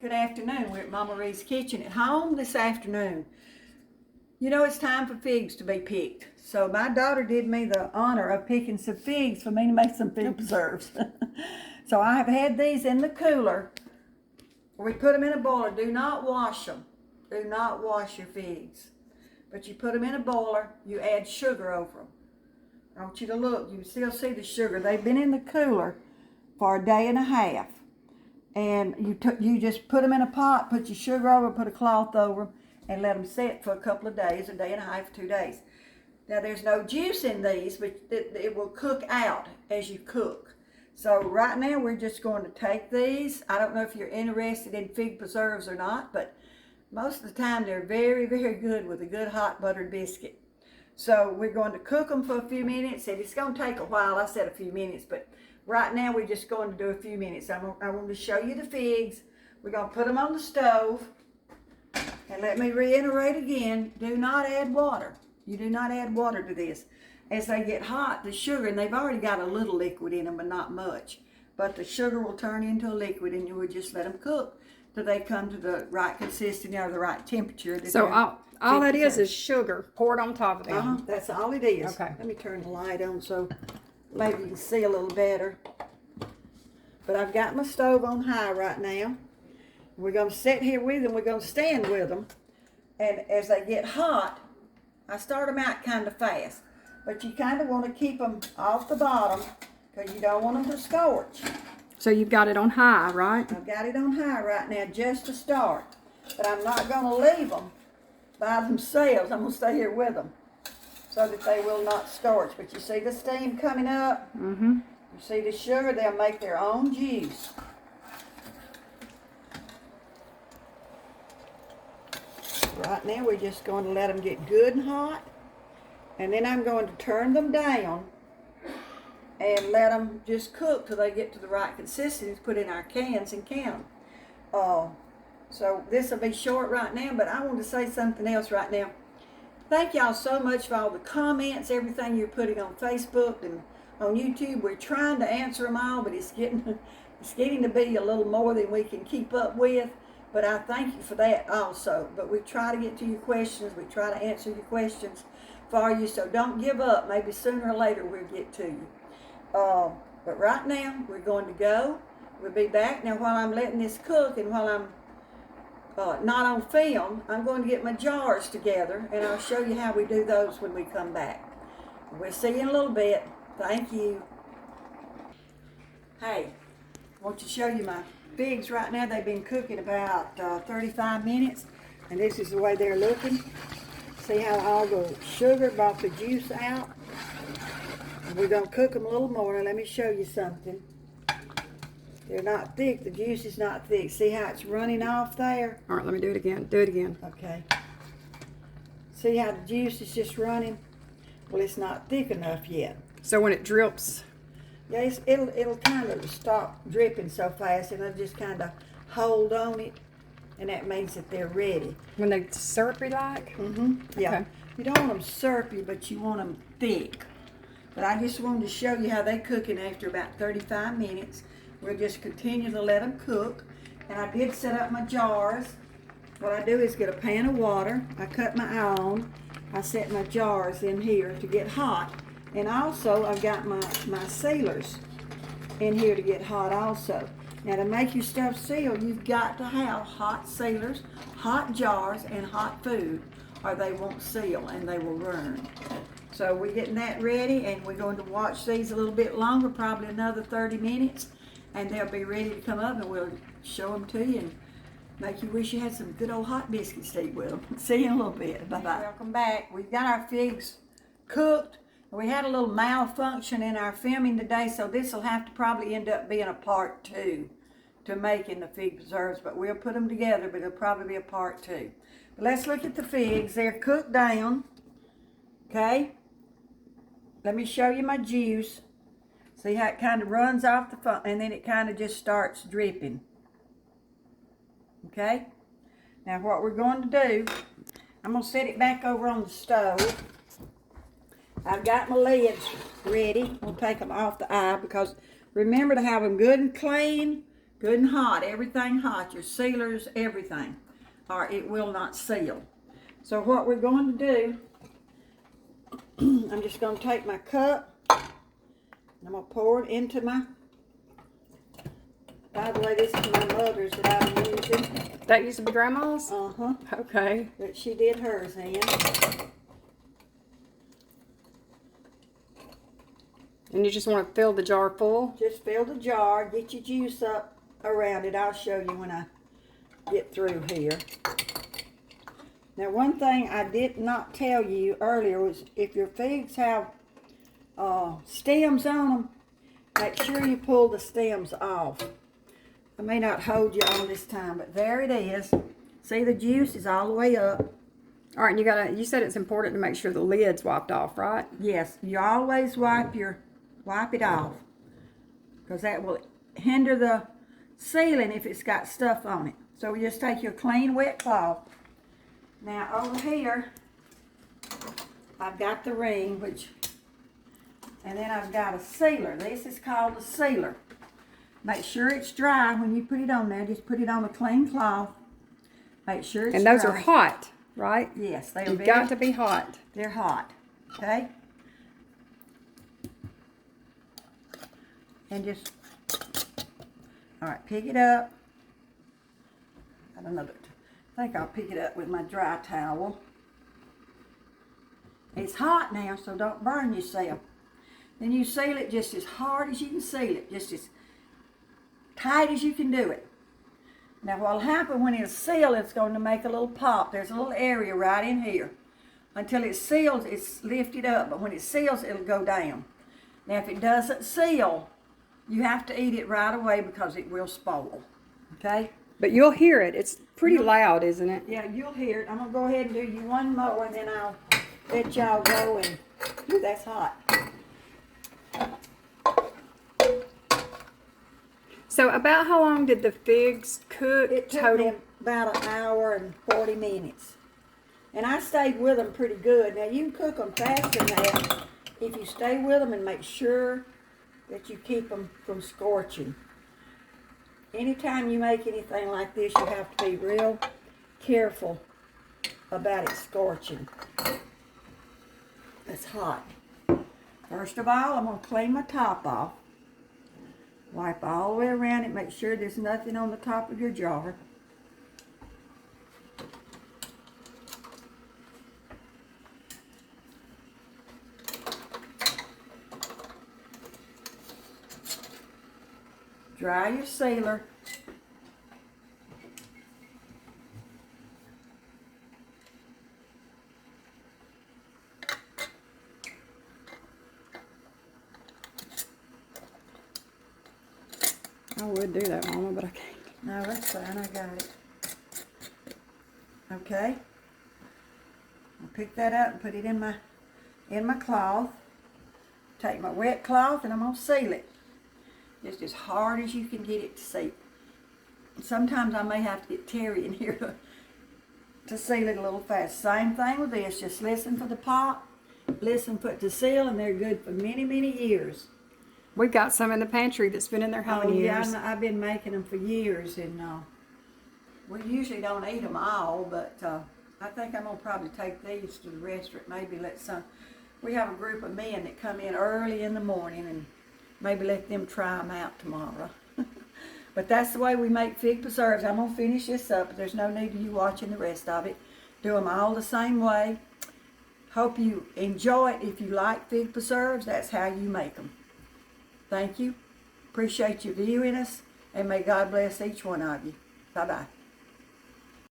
Good afternoon. We're at Mama Ree's Kitchen at home this afternoon. You know it's time for figs to be picked. So my daughter did me the honor of picking some figs for me to make some fig preserves. So I have had these in the cooler. We put them in a boiler. Do not wash them. Do not wash your figs. But you put them in a boiler. You add sugar over them. I want you to look. You can still see the sugar. They've been in the cooler for a day and a half. And you just put them in a pot, put your sugar over, put a cloth over them, and let them sit for a couple of days, a day and a half, 2 days. Now there's no juice in these, but it will cook out as you cook. So right now we're just going to take these. I don't know if you're interested in fig preserves or not, but most of the time they're very, very good with a good hot buttered biscuit. So we're going to cook them for a few minutes, and it's going to take a while. I said a few minutes, but right now we're just going to do a few minutes. I want to show you the figs. We're going to put them on the stove. And let me reiterate again, do not add water. You do not add water to this. As they get hot, the sugar, and they've already got a little liquid in them, but not much. But the sugar will turn into a liquid, and you will just let them cook till they come to the right consistency or the right temperature. So all that is sugar poured on top of them. That's all it is. Okay. Let me turn the light on so maybe you can see a little better. But I've got my stove on high right now. We're going to sit here with them. We're going to stand with them. And as they get hot, I start them out kind of fast. But you kind of want to keep them off the bottom because you don't want them to scorch. So you've got it on high, right? I've got it on high right now just to start. But I'm not going to leave them by themselves. I'm going to stay here with them so that they will not scorch. But you see the steam coming up? Mm-hmm. You see the sugar? They'll make their own juice. Right now we're just going to let them get good and hot. And then I'm going to turn them down and let them just cook till they get to the right consistency. Put in our cans and can them. So this will be short right now, but I want to say something else right now. Thank y'all so much for all the comments, everything you're putting on Facebook and on YouTube. We're trying to answer them all, but it's getting to be a little more than we can keep up with. But I thank you for that also. But we try to get to your questions. We try to answer your questions for you. So don't give up. Maybe sooner or later we'll get to you. But right now we're going to go. We'll be back. Now while I'm letting this cook and while I'm not on film, I'm going to get my jars together and I'll show you how we do those when we come back. We'll see you in a little bit. Thank you. Hey, I want to show you my figs right now. They've been cooking about 35 minutes, and this is the way they're looking. See how all the sugar brought the juice out? And we're going to cook them a little more. Now let me show you something. They're not thick. The juice is not thick. See how it's running off there? All right, let me do it again. Do it again. Okay. See how the juice is just running? Well, it's not thick enough yet. So when it drips, Yeah, it'll kind of stop dripping so fast, and it'll just kind of hold on it, and that means that they're ready. when they syrupy like. Yeah. Okay. You don't want them syrupy, but you want them thick. But I just wanted to show you how they cooking after about 35 minutes. We'll just continue to let them cook. And I did set up my jars. What I do is get a pan of water. I cut my eye on. I set my jars in here to get hot. And also I've got my sealers in here to get hot also. Now to make your stuff seal, you've got to have hot sealers, hot jars, and hot food, or they won't seal and they will burn. So we're getting that ready, and we're going to watch these a little bit longer, probably another 30 minutes, and they'll be ready to come up, and we'll show them to you and make you wish you had some good old hot biscuits to eat with them. See you in a little bit. Bye-bye. Welcome back. We've got our figs cooked. We had a little malfunction in our filming today, so this will have to probably end up being a part 2 to making the fig preserves, but we'll put them together, but it'll probably be a part 2. But let's look at the figs. They're cooked down, okay? Let me show you my juice. See how it kind of runs off the front, and then it kind of just starts dripping, okay? Now what we're going to do, I'm going to set it back over on the stove. I've got my lids ready. We'll take them off the eye because remember to have them good and clean, Good and hot, everything hot, your sealers, everything, or it will not seal. So what we're going to do, I'm just going to take my cup, and I'm going to pour it into my, by the way, this is my mother's that I'm using. That used to be Grandma's? Uh-huh. Okay. That she did hers in. And you just want to fill the jar full? Just fill the jar, get your juice up around it. I'll show you when I get through here. Now, one thing I did not tell you earlier was if your figs have stems on them, make sure you pull the stems off. I may not hold you on this time, but there it is. See, the juice is all the way up. All right, you said it's important to make sure the lid's wiped off, right? Yes, you always wipe it off, because that will hinder the sealing if it's got stuff on it. So we just take your clean wet cloth. Now over here, I've got the ring, and then I've got a sealer. This is called a sealer. Make sure it's dry when you put it on there. Just put it on a clean cloth. Make sure it's dry. And those are hot, right? Yes, they are. You've got to be hot. They're hot, okay? And just, all right, pick it up. I don't know, I think I'll pick it up with my dry towel. It's hot now, so don't burn yourself. Then you seal it just as hard as you can seal it, just as tight as you can do it. Now what'll happen when it's sealed, it's going to make a little pop. There's a little area right in here. Until it seals, it's lifted up, but when it seals, it'll go down. Now if it doesn't seal, you have to eat it right away because it will spoil, okay? But you'll hear it. It's pretty loud, isn't it? Yeah, you'll hear it. I'm going to go ahead and do you one more, and then I'll let y'all go. And ooh, that's hot. So about how long did the figs cook It took total? me about an hour and 40 minutes. And I stayed with them pretty good. Now, you can cook them faster than that if you stay with them and make sure that you keep them from scorching. Anytime you make anything like this, you have to be real careful about it scorching. It's hot. First of all, I'm going to clean my top off. Wipe all the way around it. Make sure there's nothing on the top of your jar. Dry your sealer. I would do that, Mama, but I can't. No, that's fine. I got it. Okay. I'll pick that up and put it in my cloth. Take my wet cloth and I'm gonna seal it. Just as hard as you can get it to seal. Sometimes I may have to get Terry in here to seal it a little fast. Same thing with this. Just listen for the pop, listen for it to seal, and they're good for many, many years. We've got some in the pantry that's been in there how many years? Yeah, I've been making them for years, and we usually don't eat them all, but I think I'm gonna probably take these to the restaurant. Maybe let some. We have a group of men that come in early in the morning, and maybe let them try them out tomorrow. But that's the way we make fig preserves. I'm gonna finish this up. There's no need of you watching the rest of it. Do them all the same way. Hope you enjoy it. If you like fig preserves, that's how you make them. Thank you. Appreciate you viewing us, and may God bless each one of you. Bye-bye.